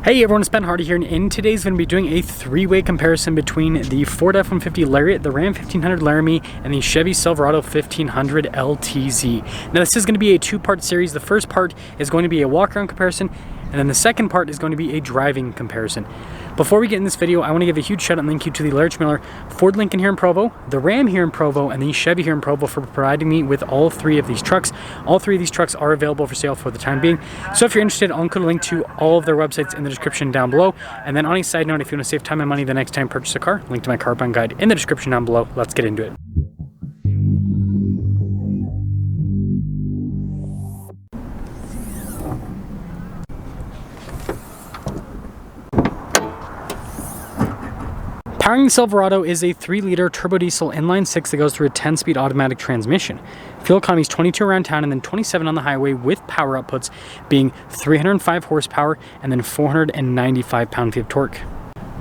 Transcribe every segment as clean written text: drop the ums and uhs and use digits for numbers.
Hey everyone, it's Ben Hardy here, and in today's going to be doing a three-way comparison between the Ford F-150 Lariat, the Ram 1500 Laramie, and the Chevy Silverado 1500 LTZ. Now this is going to be a two-part series. The first part is going to be a walk-around comparison, and then the second part is going to be a driving comparison. Before we get in this video, I want to give a huge shout out and thank you to the Lariat Miller, Ford Lincoln here in Provo, the Ram here in Provo, and the Chevy here in Provo for providing me with all three of these trucks. All three of these trucks are available for sale for the time being. So if you're interested, I'll include a link to all of their websites in the description down below. And then on a side note, if you want to save time and money the next time you purchase a car, link to my car buying guide in the description down below. Let's get into it. Powering the Silverado is a 3-liter turbo diesel inline 6 that goes through a 10-speed automatic transmission. Fuel economy is 22 around town and then 27 on the highway, with power outputs being 305 horsepower and then 495 pound-feet of torque.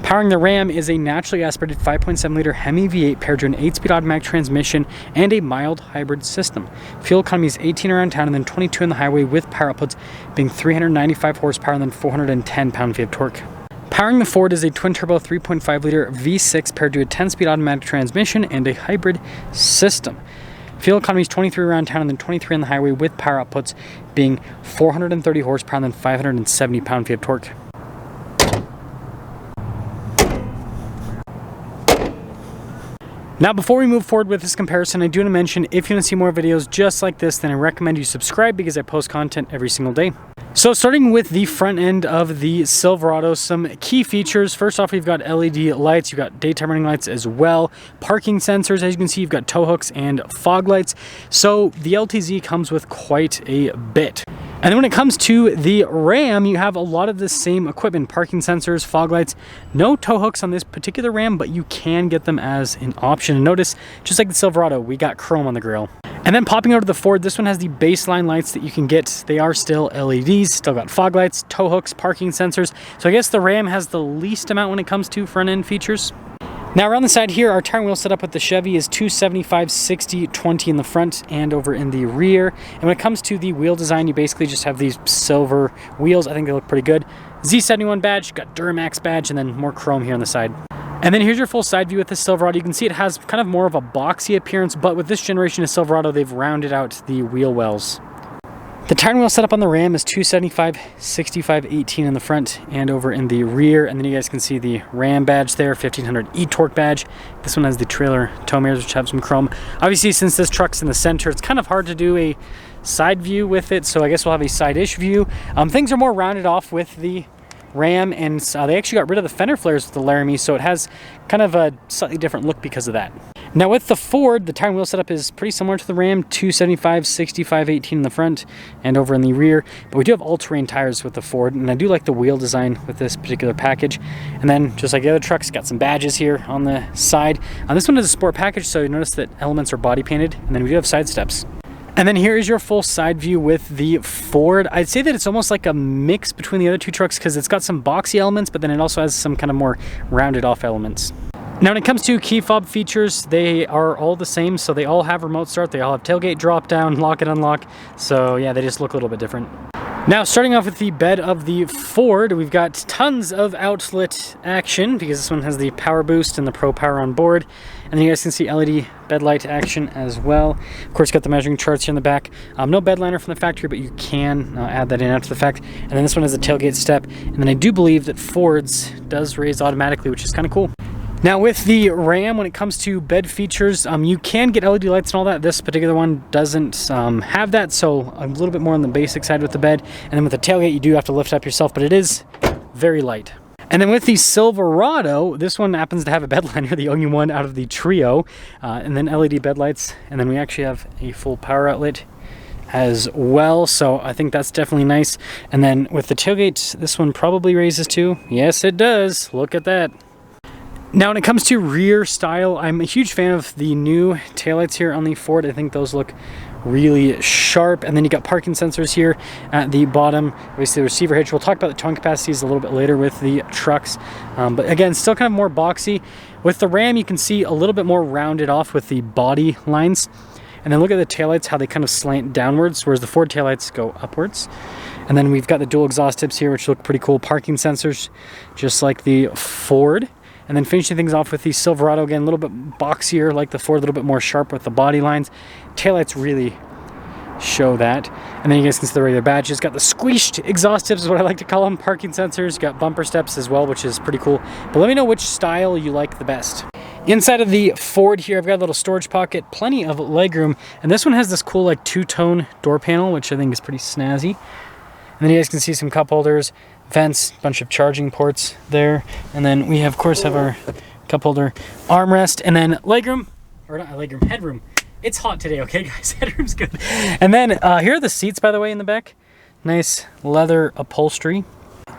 Powering the Ram is a naturally aspirated 5.7-liter Hemi V8 paired to an 8-speed automatic transmission and a mild hybrid system. Fuel economy is 18 around town and then 22 on the highway, with power outputs being 395 horsepower and then 410 pound-feet of torque. Powering the Ford is a twin-turbo 3.5-liter V6 paired to a 10-speed automatic transmission and a hybrid system. Fuel economy is 23 around town and then 23 on the highway, with power outputs being 430 horsepower and then 570 pound-feet of torque. Now, before we move forward with this comparison, I do want to mention, if you want to see more videos just like this, then I recommend you subscribe because I post content every single day. So starting with the front end of the Silverado, some key features. First off, we've got LED lights, you've got daytime running lights as well, parking sensors, as you can see, you've got tow hooks and fog lights. So the LTZ comes with quite a bit. And then when it comes to the Ram, you have a lot of the same equipment, parking sensors, fog lights. No tow hooks on this particular Ram, but you can get them as an option. And notice, just like the Silverado, we got chrome on the grille. And then popping out of the Ford, this one has the baseline lights that you can get. They are still LEDs, still got fog lights, tow hooks, parking sensors. So I guess the Ram has the least amount when it comes to front end features. Now around the side here, our tire wheel setup with the Chevy is 275, 60, 20 in the front and over in the rear. And when it comes to the wheel design, you basically just have these silver wheels. I think they look pretty good. Z71 badge, got Duramax badge, and then more chrome here on the side. And then here's your full side view with the Silverado. You can see it has kind of more of a boxy appearance, but with this generation of Silverado, they've rounded out the wheel wells. The tire wheel setup on the Ram is 275, 65, 18 in the front and over in the rear. And then you guys can see the Ram badge there, 1500 e-torque badge. This one has the trailer tow mirrors, which have some chrome. Obviously, since this truck's in the center, it's kind of hard to do a side view with it, so I guess we'll have a side-ish view. Things are more rounded off with the Ram, and they actually got rid of the fender flares with the Laramie, so it has kind of a slightly different look because of that. Now with the Ford, the tire and wheel setup is pretty similar to the Ram, 275, 65, 18 in the front and over in the rear, but we do have all-terrain tires with the Ford, and I do like the wheel design with this particular package. And then just like the other trucks, got some badges here on the side. This one is a sport package, so you notice that elements are body painted, and then we do have side steps. And then here is your full side view with the Ford. I'd say that it's almost like a mix between the other two trucks because it's got some boxy elements, but then it also has some kind of more rounded off elements. Now when it comes to key fob features, they are all the same. So they all have remote start, they all have tailgate drop down, lock and unlock. So yeah, they just look a little bit different. Now, starting off with the bed of the Ford, we've got tons of outlet action because this one has the power boost and the Pro Power on board. And then you guys can see LED bed light action as well. Of course, got the measuring charts here in the back. No bed liner from the factory, but you can add that in after the fact. And then this one has a tailgate step. And then I do believe that Ford's does raise automatically, which is kind of cool. Now with the Ram, when it comes to bed features, you can get LED lights and all that. This particular one doesn't have that, so a little bit more on the basic side with the bed. And then with the tailgate, you do have to lift up yourself, but it is very light. And then with the Silverado, this one happens to have a bed liner, the only one out of the trio, and then LED bed lights. And then we actually have a full power outlet as well, so I think that's definitely nice. And then with the tailgate, this one probably raises too. Yes, it does. Look at that. Now when it comes to rear style, I'm a huge fan of the new taillights here on the Ford. I think those look really sharp. And then you got parking sensors here at the bottom. Obviously the receiver hitch. We'll talk about the towing capacities a little bit later with the trucks. But again, still kind of more boxy. With the Ram, you can see a little bit more rounded off with the body lines. And then look at the taillights, how they kind of slant downwards, whereas the Ford taillights go upwards. And then we've got the dual exhaust tips here, which look pretty cool. Parking sensors, just like the Ford. And then finishing things off with the Silverado, again, a little bit boxier like the Ford, a little bit more sharp with the body lines. Taillights really show that. And then you guys can see the regular badges. Got the squeezed exhaust tips is what I like to call them. Parking sensors. Got bumper steps as well, which is pretty cool. But let me know which style you like the best. Inside of the Ford here, I've got a little storage pocket, plenty of legroom. And this one has this cool like two-tone door panel, which I think is pretty snazzy. And then you guys can see some cup holders, vents, bunch of charging ports there. And then we of course have our cup holder armrest, and then legroom, or not legroom, headroom. It's hot today, okay guys, headroom's good. And then here are the seats, by the way, in the back. Nice leather upholstery.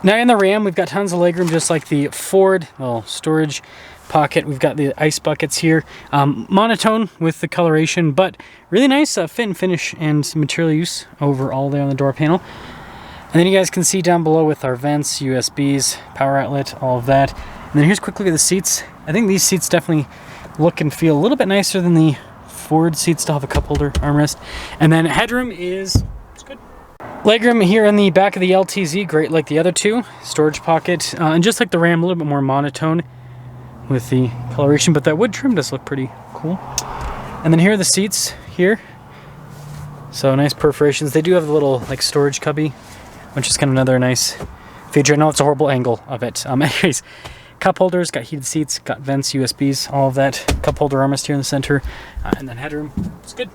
Now in the Ram, we've got tons of legroom, just like the Ford. Well, storage pocket. We've got the ice buckets here. Monotone with the coloration, but really nice fit and finish and material use overall there on the door panel. And then you guys can see down below with our vents, USBs, power outlet, all of that. And then here's a quick look at the seats. I think these seats definitely look and feel a little bit nicer than the Ford seats. Still have a cup holder armrest. And then headroom is good. Legroom here in the back of the LTZ, great like the other two. Storage pocket, and just like the Ram, a little bit more monotone with the coloration, but that wood trim does look pretty cool. And then here are the seats here. So nice perforations. They do have the little like storage cubby, which is kind of another nice feature. I know it's a horrible angle of it. Anyways, cup holders, got heated seats, got vents, USBs, all of that. Cup holder armrest here in the center, and then headroom. It's good.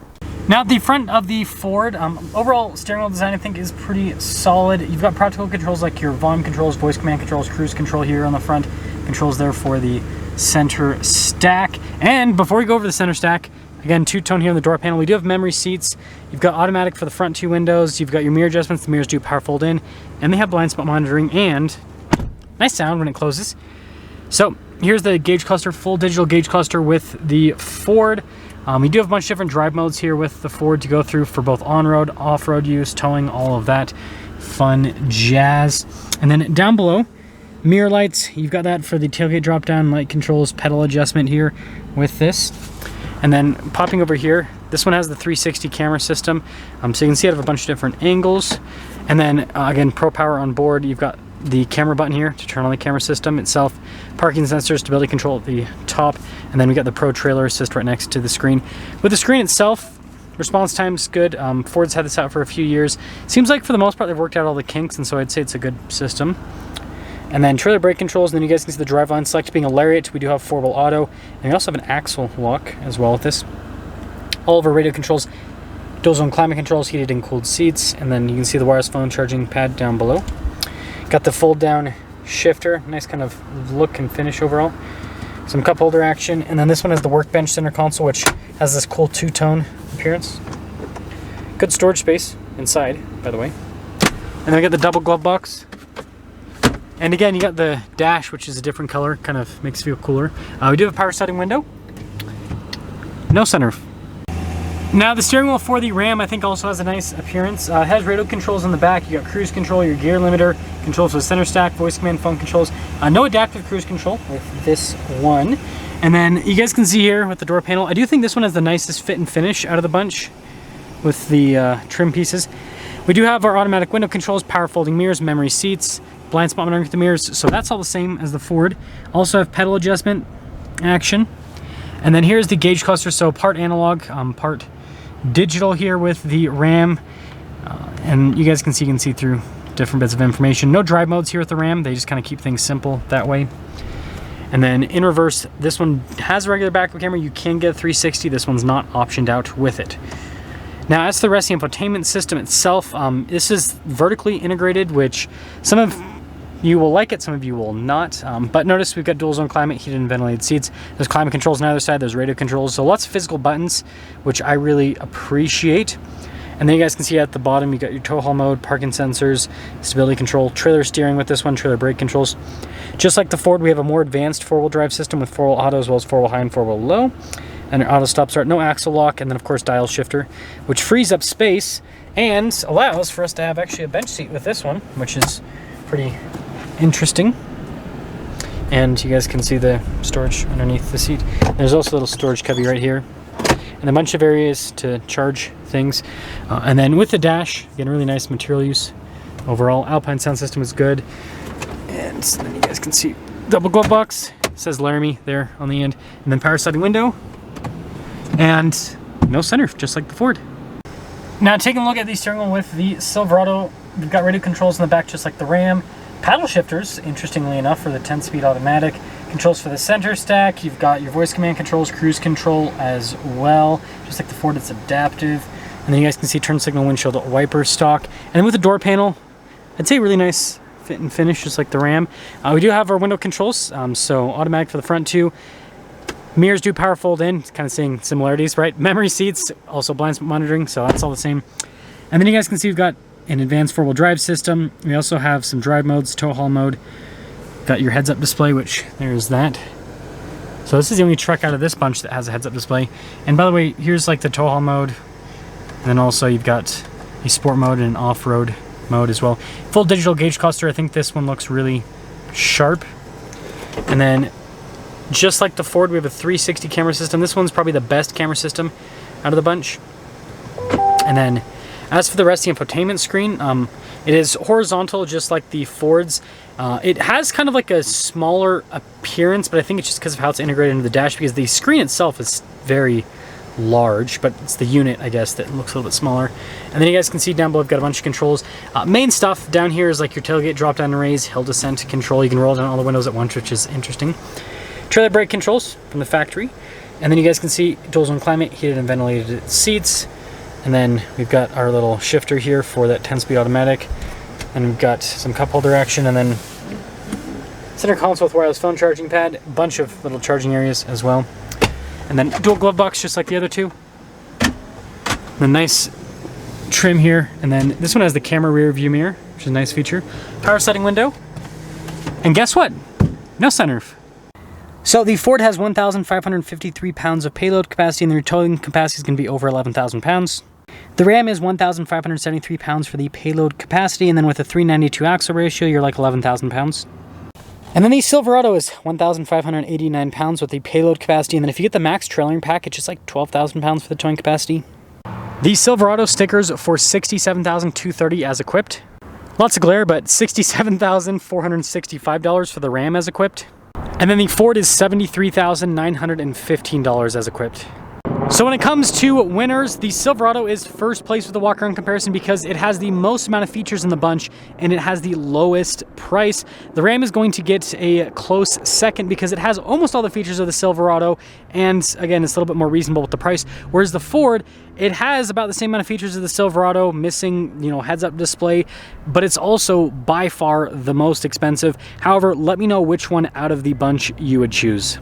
Now at the front of the Ford, overall steering wheel design I think is pretty solid. You've got practical controls like your volume controls, voice command controls, cruise control here on the front. Controls there for the center stack. And before we go over the center stack, again, two-tone here on the door panel. We do have memory seats. You've got automatic for the front two windows. You've got your mirror adjustments. The mirrors do power fold in. And they have blind spot monitoring and nice sound when it closes. So here's the gauge cluster, full digital gauge cluster with the Ford. We do have a bunch of different drive modes here with the Ford to go through for both on-road, off-road use, towing, all of that fun jazz. And then down below, mirror lights. You've got that for the tailgate drop-down, light controls, pedal adjustment here with this. And then popping over here, this one has the 360 camera system. So you can see it have a bunch of different angles. And then again, Pro Power on board. You've got the camera button here to turn on the camera system itself. Parking sensor, stability control at the top. And then we got the Pro Trailer Assist right next to the screen. With the screen itself, response time's good. Ford's had this out for a few years. Seems like for the most part they've worked out all the kinks, and so I'd say it's a good system. And then trailer brake controls, and then you guys can see the driveline select being a Lariat. We do have 4-wheel auto, and we also have an axle lock as well with this. All of our radio controls, dual zone climate controls, heated and cooled seats, and then you can see the wireless phone charging pad down below. Got the fold down shifter, nice kind of look and finish overall. Some cup holder action, and then this one has the workbench center console, which has this cool two-tone appearance. Good storage space inside, by the way. And then we got the double glove box. And again, you got the dash, which is a different color, kind of makes it feel cooler. We do have a power setting window. No sunroof. Now the steering wheel for the Ram I think also has a nice appearance. It has radio controls on the back. You got cruise control, your gear limiter, controls for the center stack, voice command, phone controls. No adaptive cruise control with this one. And then you guys can see here with the door panel, I do think this one has the nicest fit and finish out of the bunch with the trim pieces. We do have our automatic window controls, power folding mirrors, memory seats, blind spot monitoring with the mirrors, so that's all the same as the Ford. Also have pedal adjustment action. And then here's the gauge cluster, so part analog, part digital here with the Ram. And you guys can see through different bits of information. No drive modes here with the Ram, they just kind of keep things simple that way. And then in reverse, this one has a regular backup camera. You can get a 360, this one's not optioned out with it. Now, as to the rest of the infotainment system itself, this is vertically integrated, which some of you will like it, some of you will not. But notice we've got dual zone climate, heated and ventilated seats. There's climate controls on either side, there's radio controls. So lots of physical buttons, which I really appreciate. And then you guys can see at the bottom, you got your tow haul mode, parking sensors, stability control, trailer steering with this one, trailer brake controls. Just like the Ford, we have a more advanced 4-wheel drive system with 4-wheel auto as well as 4-wheel high and 4-wheel low. And an auto stop start, no axle lock, and then of course dial shifter, which frees up space and allows for us to have actually a bench seat with this one, which is pretty interesting. And you guys can see the storage underneath the seat. There's also a little storage cubby right here, and a bunch of areas to charge things. And then with the dash, again, really nice material use overall. Alpine sound system is good. And then you guys can see double glove box. It says Laramie there on the end. And then power sliding window. And no sunroof, just like the Ford. Now taking a look at the steering wheel with the Silverado, we've got radio controls in the back just like the Ram. Paddle shifters, interestingly enough, for the 10-speed automatic. Controls for the center stack. You've got your voice command controls, cruise control as well. Just like the Ford, it's adaptive. And then you guys can see turn signal, windshield wiper stock. And then with the door panel, I'd say really nice fit and finish, just like the Ram. We do have our window controls, so automatic for the front too. Mirrors do power fold in, kind of seeing similarities, right? Memory seats, also blind spot monitoring, so that's all the same. And then you guys can see we've got an advanced four-wheel drive system. We also have some drive modes, tow haul mode. Got your heads-up display, which there's that. So this is the only truck out of this bunch that has a heads-up display. And by the way, here's like the tow haul mode. And then also you've got a sport mode and an off-road mode as well. Full digital gauge cluster. I think this one looks really sharp. And then just like the Ford, we have a 360 camera system. This one's probably the best camera system out of the bunch. And then as for the rest of the infotainment screen, it is horizontal just like the Ford's. It has kind of like a smaller appearance, but I think it's just because of how it's integrated into the dash, because the screen itself is very large, but it's the unit, I guess, that looks a little bit smaller. And then you guys can see down below, I've got a bunch of controls. Main stuff down here is like your tailgate drop down and raise, hill descent control. You can roll down all the windows at once, which is interesting. Trailer brake controls from the factory. And then you guys can see dual zone climate, heated and ventilated seats. And then we've got our little shifter here for that 10-speed automatic. And we've got some cup holder action, and then center console with wireless phone charging pad, a bunch of little charging areas as well. And then dual glove box just like the other two. The nice trim here. And then this one has the camera rear view mirror, which is a nice feature. Power sliding window. And guess what? No sunroof. So the Ford has 1,553 pounds of payload capacity, and the towing capacity is going to be over 11,000 pounds. The Ram is 1,573 pounds for the payload capacity, and then with a 392 axle ratio, you're like 11,000 pounds. And then the Silverado is 1,589 pounds with the payload capacity, and then if you get the max trailering pack, it's just like 12,000 pounds for the towing capacity. The Silverado stickers for $67,230 as equipped. Lots of glare, but $67,465 for the Ram as equipped. And then the Ford is $73,915 as equipped. So when it comes to winners, the Silverado is first place with the walk-around comparison because it has the most amount of features in the bunch and it has the lowest price. The Ram is going to get a close second because it has almost all the features of the Silverado, and again, it's a little bit more reasonable with the price. Whereas the Ford, it has about the same amount of features as the Silverado, missing, heads-up display, but it's also by far the most expensive. However, let me know which one out of the bunch you would choose.